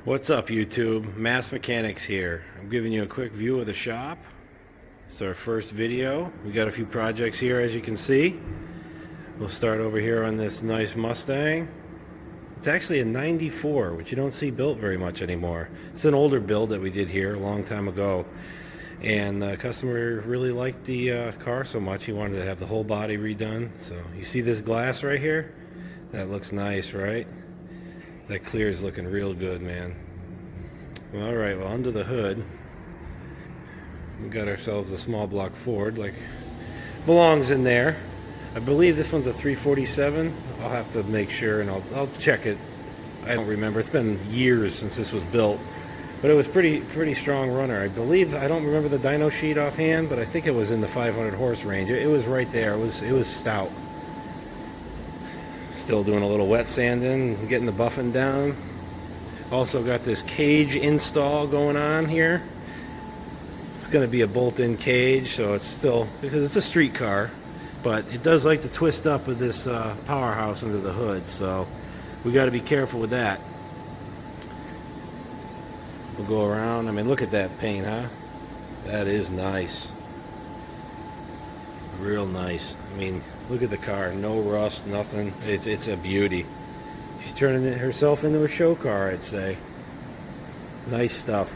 What's up, YouTube? Masked Mechanicz here. I'm giving you a quick view of the shop. It's our first video. We got a few projects here, as you can see. We'll start over here on this nice Mustang. It's actually a 94, which you don't see built very much anymore. It's an older build that we did here a long time ago. And the customer really liked the car so much, he wanted to have the whole body redone. So you see this glass right here? That looks nice, right? That clear is looking real good, man. Well, alright, well, under the hood, we got ourselves a small block Ford, like belongs in there. I believe this one's a 347. I'll have to make sure, and I'll check it. I don't remember. It's been years since this was built, but it was pretty strong runner. I believe, I don't remember the dyno sheet offhand, but I think it was in the 500 horse range. It was right there. It was stout. Still doing a little wet sanding, getting the buffing down. Also got this cage install going on here. It's going to be a bolt-in cage, so it's still, because it's a street car, but it does like to twist up with this powerhouse under the hood, so we got to be careful with that. We'll go around. I mean, look at that paint, huh? That is nice. Real nice. I mean, look at the car. No rust, nothing. It's a beauty. She's turning it herself into a show car, I'd say. Nice stuff.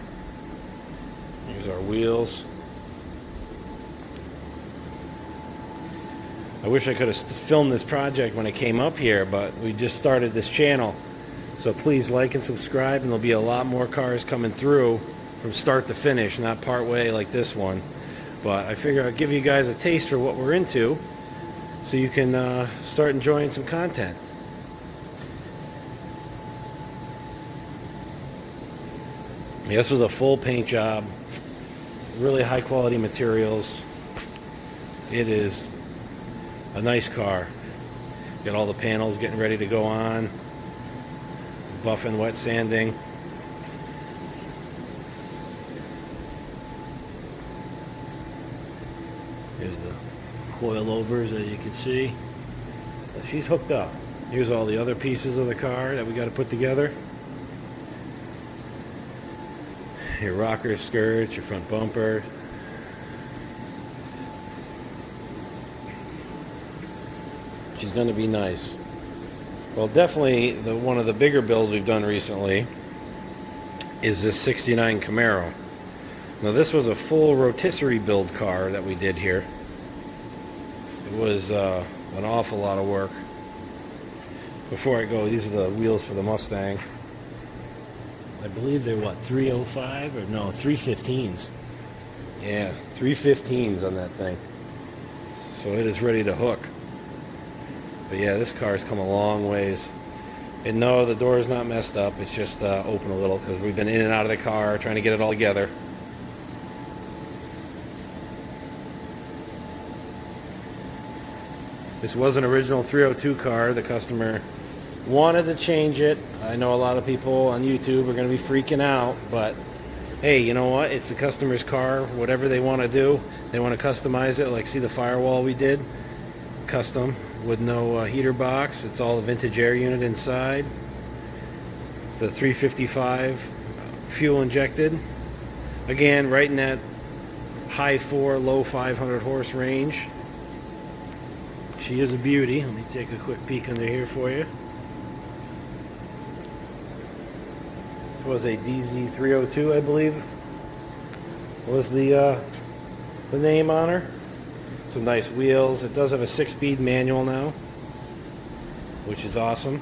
Here's our wheels. I wish I could have filmed this project when it came up here, but we just started this channel. So please like and subscribe, and there'll be a lot more cars coming through from start to finish, not part way like this one. But I figure I'll give you guys a taste for what we're into, so you can start enjoying some content. Yeah, this was a full paint job, really high quality materials. It is a nice car. Got all the panels getting ready to go on, buffing, wet sanding. Here's the coilovers, as you can see. She's hooked up. Here's all the other pieces of the car that we got to put together. Your rocker skirts, your front bumper. She's going to be nice. Well, definitely one of the bigger builds we've done recently is this 69 Camaro. Now, this was a full rotisserie build car that we did here. It was an awful lot of work. Before I go, these are the wheels for the Mustang. I believe they're what, 305 or no, 315s. Yeah, 315s on that thing. So it is ready to hook. But yeah, this car's come a long ways. And no, the door is not messed up. It's just open a little because we've been in and out of the car trying to get it all together. This was an original 302 car. The customer wanted to change it. I know a lot of people on YouTube are going to be freaking out, but hey, you know what? It's the customer's car. Whatever they want to do, they want to customize it. Like, see the firewall we did? Custom with no heater box. It's all a vintage air unit inside. It's a 355 fuel injected. Again, right in that high 4, low 500 horse range. She is a beauty. Let me take a quick peek under here for you. This was a DZ302, I believe, was the name on her. Some nice wheels. It does have a 6-speed manual now, which is awesome.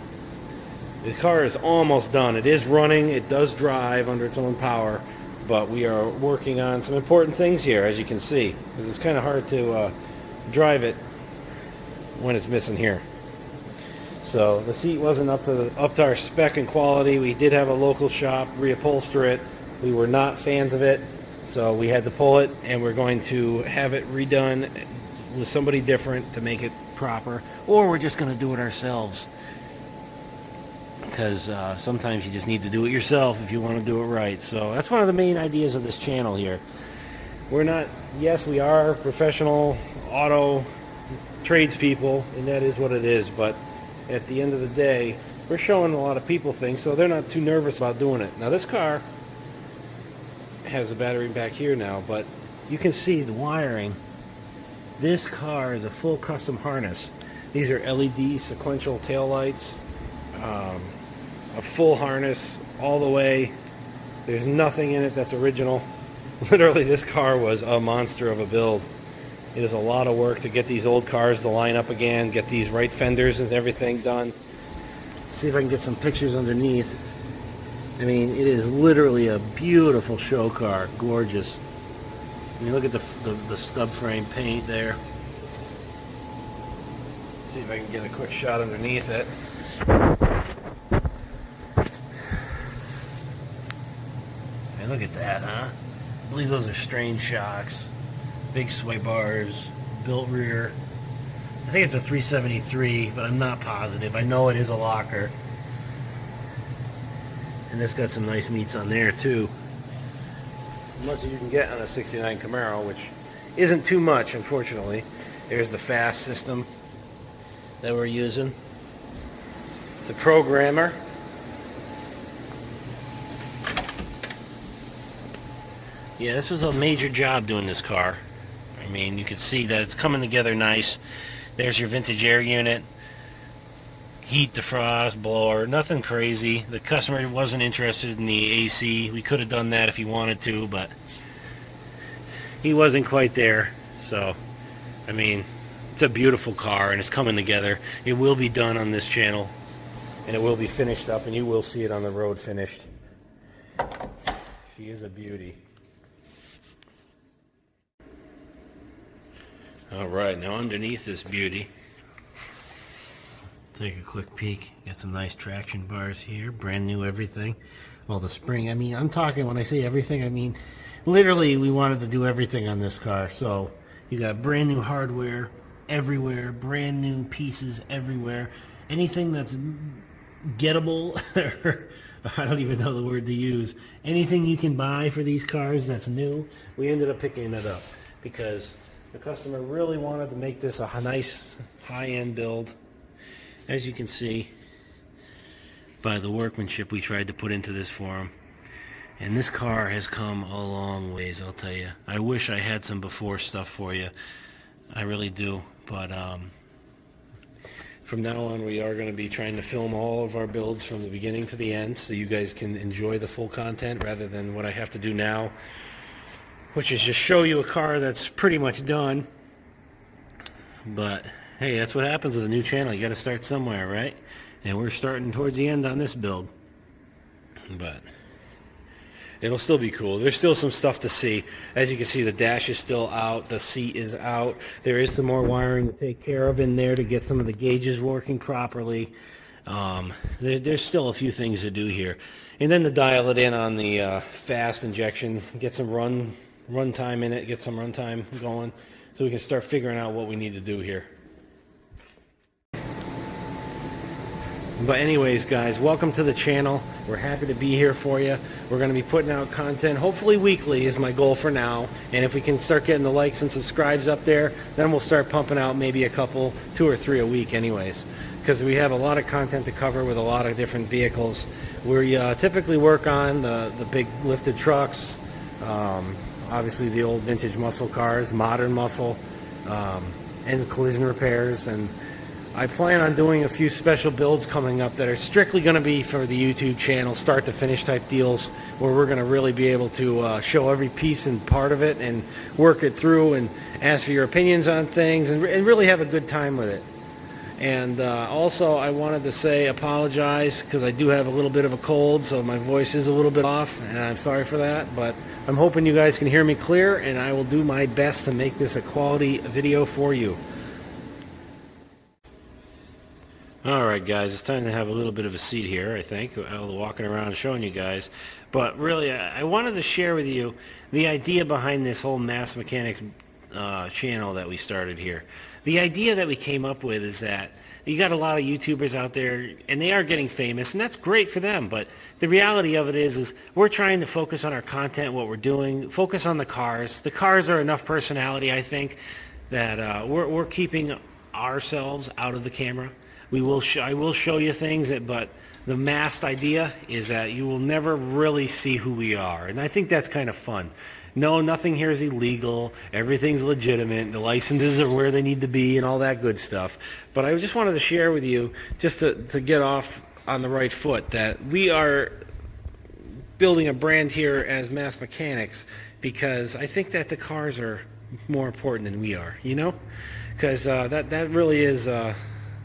The car is almost done. It is running. It does drive under its own power, but we are working on some important things here, as you can see, because it's kind of hard to drive it when it's missing here. So the seat wasn't up to our spec and quality. We did have a local shop reupholster it. We were not fans of it, so we had to pull it, and we're going to have it redone with somebody different to make it proper, or we're just going to do it ourselves, because sometimes you just need to do it yourself if you want to do it right. So that's one of the main ideas of this channel here. We're not, yes, we are professional auto tradespeople, and that is what it is, but at the end of the day, we're showing a lot of people things, so they're not too nervous about doing it. Now this car has a battery back here now, but you can see the wiring. This car is a full custom harness. These are LED sequential taillights, a full harness all the way. There's nothing in it that's original. Literally, this car was a monster of a build. It is a lot of work to get these old cars to line up again, get these right fenders and everything done. See if I can get some pictures underneath. I mean, it is literally a beautiful show car, gorgeous. I mean, look at the stub frame paint there. See if I can get a quick shot underneath it. Hey, look at that, huh? I believe those are strain shocks. Big sway bars, built rear. I think it's a 373, but I'm not positive. I know it is a locker. And this got some nice meats on there too. As much as you can get on a 69 Camaro, which isn't too much, unfortunately. There's the fast system that we're using. The programmer. Yeah, this was a major job doing this car. I mean, you can see that it's coming together nice. There's your vintage air unit. Heat defrost, blower, nothing crazy. The customer wasn't interested in the AC. We could have done that if he wanted to, but he wasn't quite there. So, I mean, it's a beautiful car and it's coming together. It will be done on this channel and it will be finished up and you will see it on the road finished. She is a beauty. Alright, now underneath this beauty, take a quick peek. Got some nice traction bars here, brand new everything. Well, the spring, I mean, I'm talking, when I say everything, I mean, literally we wanted to do everything on this car. So, you got brand new hardware everywhere, brand new pieces everywhere. Anything that's gettable, or I don't even know the word to use. Anything you can buy for these cars that's new, we ended up picking it up because the customer really wanted to make this a nice high-end build. As you can see by the workmanship we tried to put into this for him. And this car has come a long ways, I'll tell you. I wish I had some before stuff for you. I really do. But from now on we are going to be trying to film all of our builds from the beginning to the end so you guys can enjoy the full content rather than what I have to do now, which is just show you a car that's pretty much done. But hey, that's what happens with a new channel. You got to start somewhere, right? And we're starting towards the end on this build. But it'll still be cool. There's still some stuff to see. As you can see, the dash is still out. The seat is out. There is some more wiring to take care of in there to get some of the gauges working properly. There's still a few things to do here. And then to dial it in on the fast injection, get some run time in it, get some run time going, so we can start figuring out what we need to do here. But anyways, guys, welcome to the channel. We're happy to be here for you. We're going to be putting out content, hopefully weekly is my goal for now. And if we can start getting the likes and subscribes up there, then we'll start pumping out maybe a couple, 2 or 3 a week anyways. Because we have a lot of content to cover with a lot of different vehicles. We typically work on the big lifted trucks, obviously the old vintage muscle cars, modern muscle, and collision repairs. And I plan on doing a few special builds coming up that are strictly going to be for the YouTube channel, start to finish type deals, where we're going to really be able to show every piece and part of it and work it through and ask for your opinions on things and really have a good time with it. And also I wanted to say apologize because I do have a little bit of a cold, so my voice is a little bit off, and I'm sorry for that, but I'm hoping you guys can hear me clear, and I will do my best to make this a quality video for you. Alright guys, it's time to have a little bit of a seat here, I think, walking around and showing you guys. But really, I wanted to share with you the idea behind this whole Masked Mechanicz channel that we started here. The idea that we came up with is that you got a lot of YouTubers out there, and they are getting famous, and that's great for them, but the reality of it is we're trying to focus on our content, what we're doing, focus on the cars. The cars are enough personality, I think, that we're keeping ourselves out of the camera. I will show you things, but the masked idea is that you will never really see who we are, and I think that's kind of fun. No, nothing here is illegal. Everything's legitimate. The licenses are where they need to be and all that good stuff. But I just wanted to share with you, just to get off on the right foot, that we are building a brand here as Masked Mechanicz because I think that the cars are more important than we are, you know? Because that really is the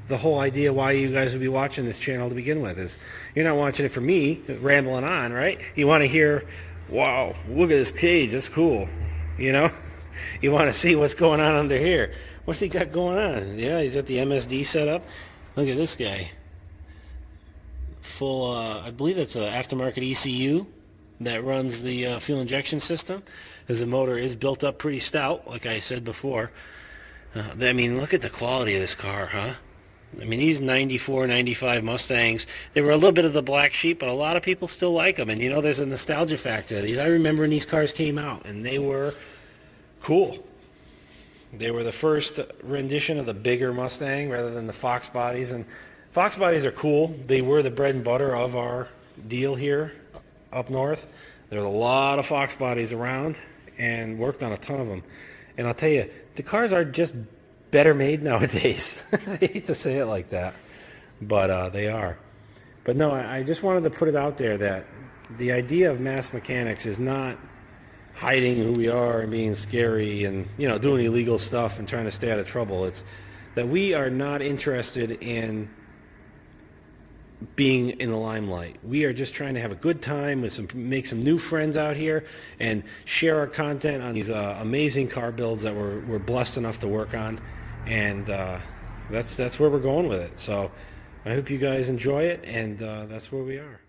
whole idea why you guys would be watching this channel to begin with. Is you're not watching it for me rambling on, right? You want to hear, wow, look at this cage, that's cool, you know? You want to see what's going on under here. What's he got going on? Yeah, he's got the MSD set up. Look at this guy. Full, I believe it's an aftermarket ECU that runs the fuel injection system, as the motor is built up pretty stout, like I said before. I mean, look at the quality of this car, huh? I mean, these 94, 95 Mustangs, they were a little bit of the black sheep, but a lot of people still like them. And, you know, there's a nostalgia factor. I remember when these cars came out, and they were cool. They were the first rendition of the bigger Mustang rather than the Fox bodies. And Fox bodies are cool. They were the bread and butter of our deal here up north. There's a lot of Fox bodies around, and worked on a ton of them. And I'll tell you, the cars are just better made nowadays. I hate to say it like that, but they are. But no, I just wanted to put it out there that the idea of Masked Mechanicz is not hiding who we are and being scary and, you know, doing illegal stuff and trying to stay out of trouble. It's that we are not interested in being in the limelight. We are just trying to have a good time with make some new friends out here and share our content on these amazing car builds that we're blessed enough to work on. And that's where we're going with it. So I hope you guys enjoy it, and that's where we are.